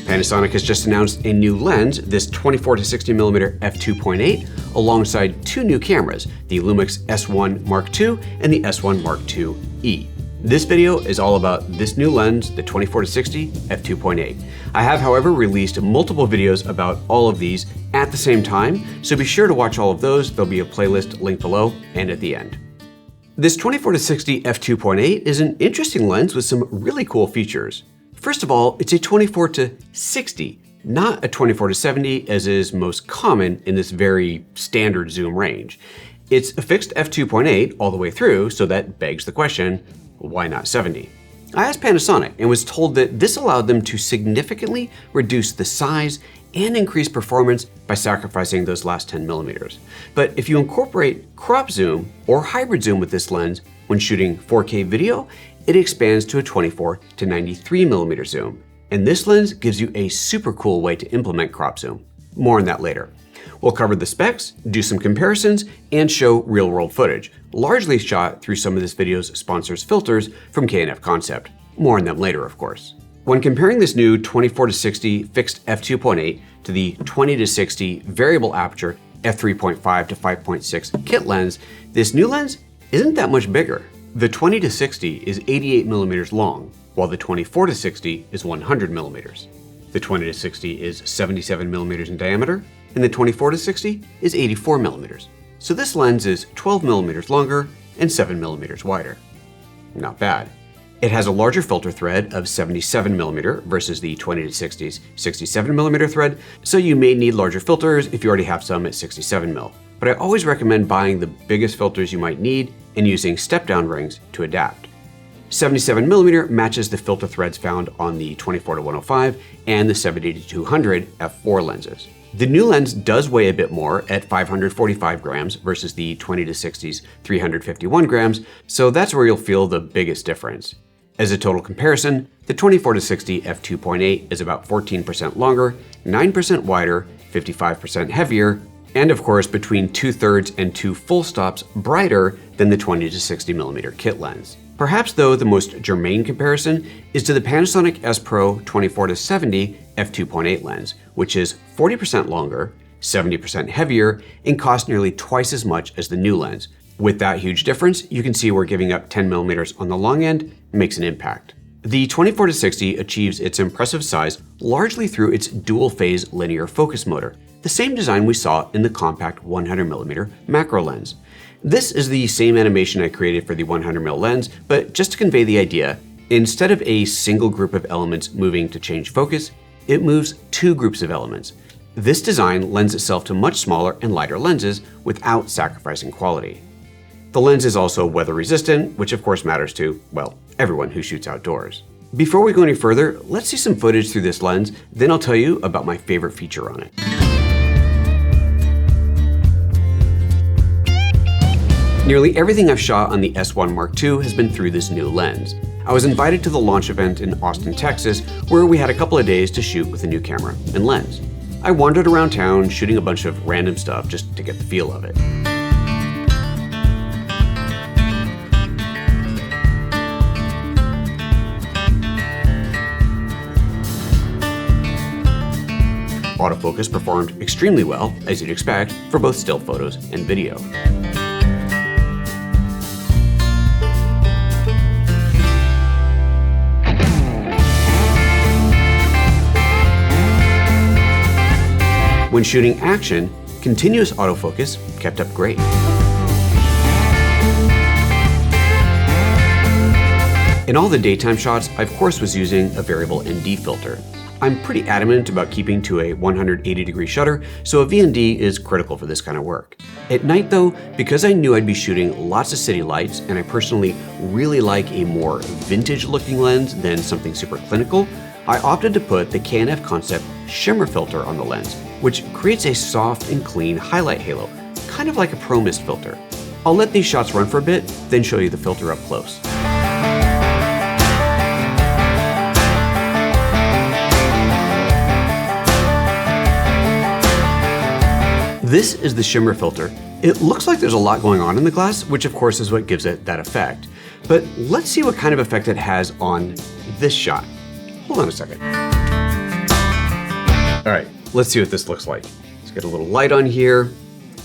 Panasonic has just announced a new lens, this 24-60mm f2.8, alongside two new cameras, the LUMIX S1 Mark II and the S1 Mark II-E. This video is all about this new lens, the 24-60 f2.8. I have, however, released multiple videos about all of these at the same time, so be sure to watch all of those. There'll be a playlist linked below and at the end. This 24-60 f2.8 is an interesting lens with some really cool features. First of all, it's a 24-60, not a 24-70 as is most common in this very standard zoom range. It's a fixed f2.8 all the way through, so that begs the question, why not 70? I asked Panasonic and was told that this allowed them to significantly reduce the size and increase performance by sacrificing those last 10mm. But if you incorporate crop zoom or hybrid zoom with this lens when shooting 4K video, it expands to a 24-93mm zoom. And this lens gives you a super cool way to implement crop zoom. More on that later. We'll cover the specs, do some comparisons, and show real-world footage, largely shot through some of this video's sponsors' filters from K&F Concept. More on them later, of course. When comparing this new 24-60 fixed f2.8 to the 20-60 variable aperture f3.5 to 5.6 kit lens, this new lens isn't that much bigger. The 20-60 is 88mm long, while the 24-60 is 100mm. The 20-60 is 77mm in diameter, and the 24-60 is 84mm. So this lens is 12mm longer and 7mm wider. Not bad. It has a larger filter thread of 77mm versus the 20-60's 67mm thread, so you may need larger filters if you already have some at 67mm. But I always recommend buying the biggest filters you might need and using step-down rings to adapt. 77mm matches the filter threads found on the 24-105 and the 70-200 f4 lenses. The new lens does weigh a bit more at 545 grams versus the 20-60's 351 grams, so that's where you'll feel the biggest difference. As a total comparison, the 24-60 f2.8 is about 14% longer, 9% wider, 55% heavier, and of course between 2/3 and 2 full stops brighter than the 20-60mm kit lens. Perhaps though the most germane comparison is to the Panasonic S Pro 24-70 f2.8 lens, which is 40% longer, 70% heavier, and costs nearly twice as much as the new lens. With that huge difference, you can see where giving up 10mm on the long end makes an impact. The 24-60 achieves its impressive size largely through its dual-phase linear focus motor, the same design we saw in the compact 100mm macro lens. This is the same animation I created for the 100mm lens, but just to convey the idea, instead of a single group of elements moving to change focus, it moves two groups of elements. This design lends itself to much smaller and lighter lenses without sacrificing quality. The lens is also weather resistant, which of course matters to, well, everyone who shoots outdoors. Before we go any further, let's see some footage through this lens, then I'll tell you about my favorite feature on it. Nearly everything I've shot on the S1 Mark II has been through this new lens. I was invited to the launch event in Austin, Texas, where we had a couple of days to shoot with a new camera and lens. I wandered around town shooting a bunch of random stuff just to get the feel of it. Autofocus performed extremely well, as you'd expect, for both still photos and video. When shooting action, continuous autofocus kept up great. In all the daytime shots, I of course was using a variable ND filter. I'm pretty adamant about keeping to a 180-degree shutter, so a VND is critical for this kind of work. At night though, because I knew I'd be shooting lots of city lights, and I personally really like a more vintage-looking lens than something super clinical, I opted to put the K&F Concept Shimmer filter on the lens, which creates a soft and clean highlight halo, kind of like a Pro Mist filter. I'll let these shots run for a bit, then show you the filter up close. This is the Shimmer filter. It looks like there's a lot going on in the glass, which of course is what gives it that effect. But let's see what kind of effect it has on this shot. Hold on a second. All right, let's see what this looks like. Let's get a little light on here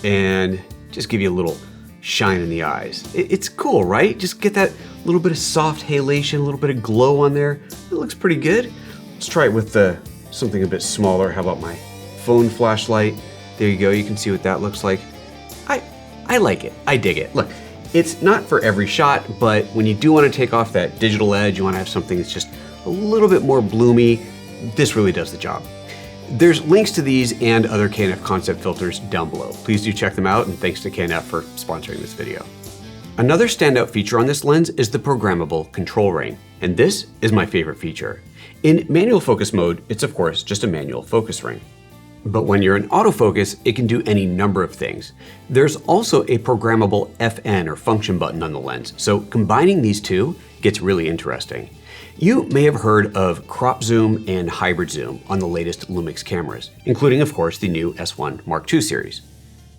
and just give you a little shine in the eyes. It's cool, right? Just get that little bit of soft halation, a little bit of glow on there. It looks pretty good. Let's try it with something a bit smaller. How about my phone flashlight? There you go, you can see what that looks like. I like it, I dig it. Look, it's not for every shot, but when you do want to take off that digital edge, you want to have something that's just a little bit more bloomy, this really does the job. There's links to these and other KNF concept filters down below. Please do check them out, and thanks to KNF for sponsoring this video. Another standout feature on this lens is the Programmable Control Ring, and this is my favorite feature. In manual focus mode, it's of course just a manual focus ring. But when you're in autofocus, it can do any number of things. There's also a programmable FN or function button on the lens, so combining these two gets really interesting. You may have heard of crop zoom and hybrid zoom on the latest LUMIX cameras, including of course the new S1 Mark II series.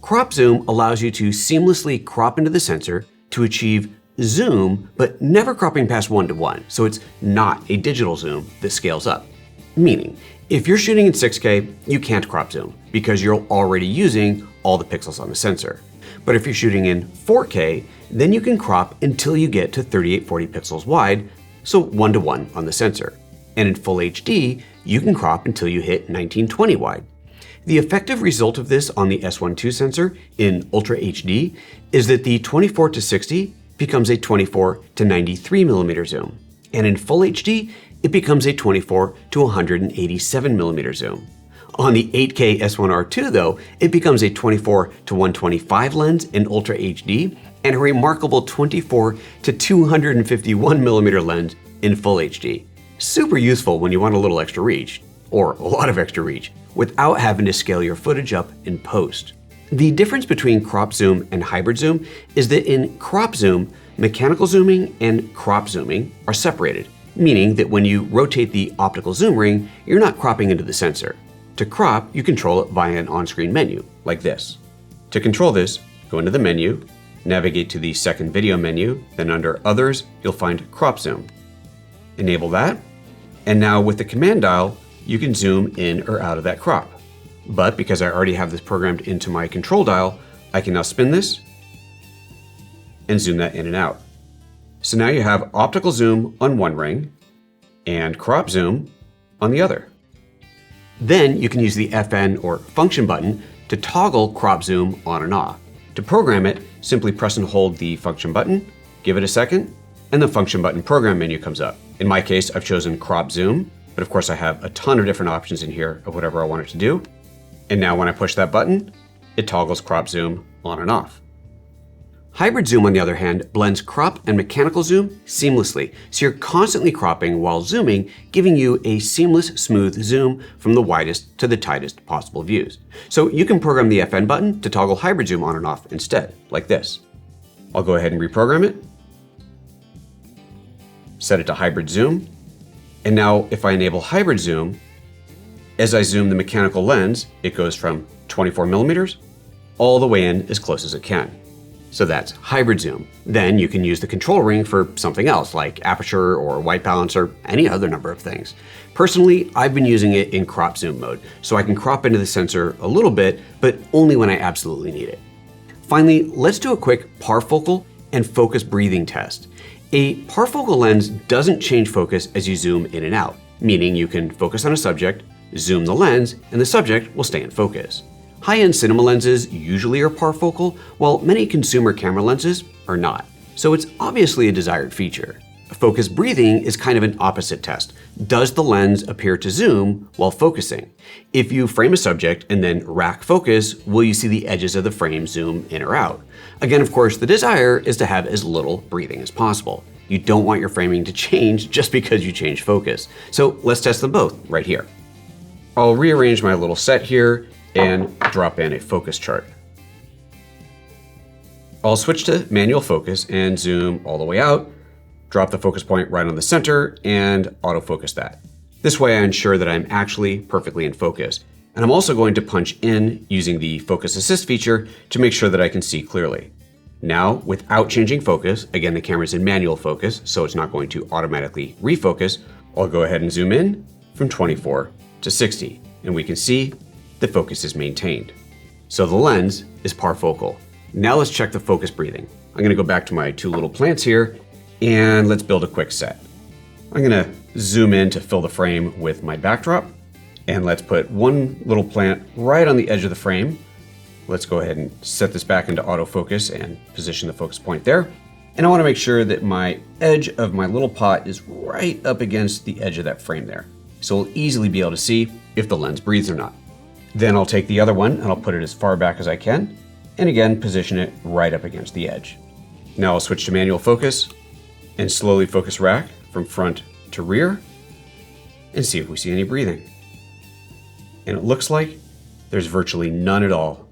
Crop zoom allows you to seamlessly crop into the sensor to achieve zoom, but never cropping past 1:1, so it's not a digital zoom that scales up. Meaning, if you're shooting in 6K, you can't crop zoom because you're already using all the pixels on the sensor. But if you're shooting in 4K, then you can crop until you get to 3840 pixels wide, so 1:1 on the sensor. And in full HD, you can crop until you hit 1920 wide. The effective result of this on the S1 II sensor in Ultra HD is that the 24-60 becomes a 24-93mm zoom. And in full HD, it becomes a 24-187mm zoom. On the 8K S1R2 though, it becomes a 24-125 lens in Ultra HD and a remarkable 24-251mm lens in Full HD. Super useful when you want a little extra reach, or a lot of extra reach, without having to scale your footage up in post. The difference between crop zoom and hybrid zoom is that in crop zoom, mechanical zooming and crop zooming are separated, meaning that when you rotate the optical zoom ring, you're not cropping into the sensor. To crop, you control it via an on-screen menu, like this. To control this, go into the menu, navigate to the second video menu, then under Others, you'll find Crop Zoom. Enable that, and now with the command dial, you can zoom in or out of that crop. But because I already have this programmed into my control dial, I can now spin this and zoom that in and out. So now you have optical zoom on one ring and crop zoom on the other. Then you can use the FN or function button to toggle crop zoom on and off. To program it, simply press and hold the function button, give it a second, and the function button program menu comes up. In my case, I've chosen crop zoom, but of course I have a ton of different options in here of whatever I want it to do. And now when I push that button, it toggles crop zoom on and off. Hybrid zoom, on the other hand, blends crop and mechanical zoom seamlessly, so you're constantly cropping while zooming, giving you a seamless, smooth zoom from the widest to the tightest possible views. So you can program the FN button to toggle hybrid zoom on and off instead, like this. I'll go ahead and reprogram it, set it to hybrid zoom, and now if I enable hybrid zoom, as I zoom the mechanical lens, it goes from 24mm all the way in as close as it can. So that's hybrid zoom. Then you can use the control ring for something else like aperture or white balance or any other number of things. Personally, I've been using it in crop zoom mode, so I can crop into the sensor a little bit, but only when I absolutely need it. Finally, let's do a quick parfocal and focus breathing test. A parfocal lens doesn't change focus as you zoom in and out, meaning you can focus on a subject, zoom the lens, and the subject will stay in focus. High-end cinema lenses usually are parfocal, while many consumer camera lenses are not. So it's obviously a desired feature. Focus breathing is kind of an opposite test. Does the lens appear to zoom while focusing? If you frame a subject and then rack focus, will you see the edges of the frame zoom in or out? Again, of course, the desire is to have as little breathing as possible. You don't want your framing to change just because you change focus. So let's test them both right here. I'll rearrange my little set here and drop in a focus chart. I'll switch to manual focus and zoom all the way out, drop the focus point right on the center, and autofocus that. This way I ensure that I'm actually perfectly in focus. And I'm also going to punch in using the focus assist feature to make sure that I can see clearly. Now, without changing focus, again, the camera's in manual focus, so it's not going to automatically refocus, I'll go ahead and zoom in from 24 to 60. and we can see the focus is maintained. So the lens is parfocal. Now let's check the focus breathing. I'm gonna go back to my two little plants here, and let's build a quick set. I'm gonna zoom in to fill the frame with my backdrop, and let's put one little plant right on the edge of the frame. Let's go ahead and set this back into autofocus and position the focus point there. And I wanna make sure that my edge of my little pot is right up against the edge of that frame there. So we'll easily be able to see if the lens breathes or not. Then I'll take the other one and I'll put it as far back as I can, and again, position it right up against the edge. Now I'll switch to manual focus and slowly focus rack from front to rear and see if we see any breathing. And it looks like there's virtually none at all.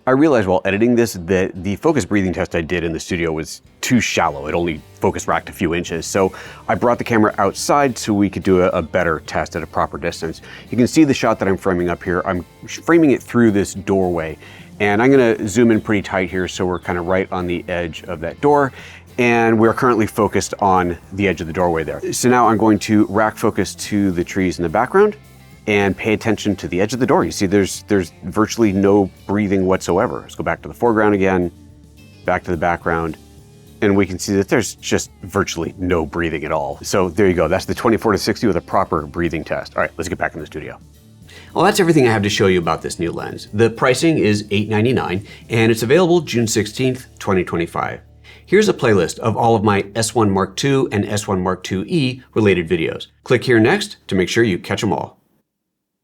I realized while editing this that the focus breathing test I did in the studio was too shallow. It only focus racked a few inches. So I brought the camera outside so we could do a better test at a proper distance. You can see the shot that I'm framing up here. I'm framing it through this doorway, and I'm gonna zoom in pretty tight here so we're kind of right on the edge of that door. And we're currently focused on the edge of the doorway there. So now I'm going to rack focus to the trees in the background and pay attention to the edge of the door. You see there's virtually no breathing whatsoever. Let's go back to the foreground again, back to the background, and we can see that there's just virtually no breathing at all. So there you go, that's the 24-60 with a proper breathing test. All right, let's get back in the studio. Well, that's everything I have to show you about this new lens. The pricing is $899, and it's available June 16th, 2025. Here's a playlist of all of my S1 Mark II and S1 Mark IIe related videos. Click here next to make sure you catch them all.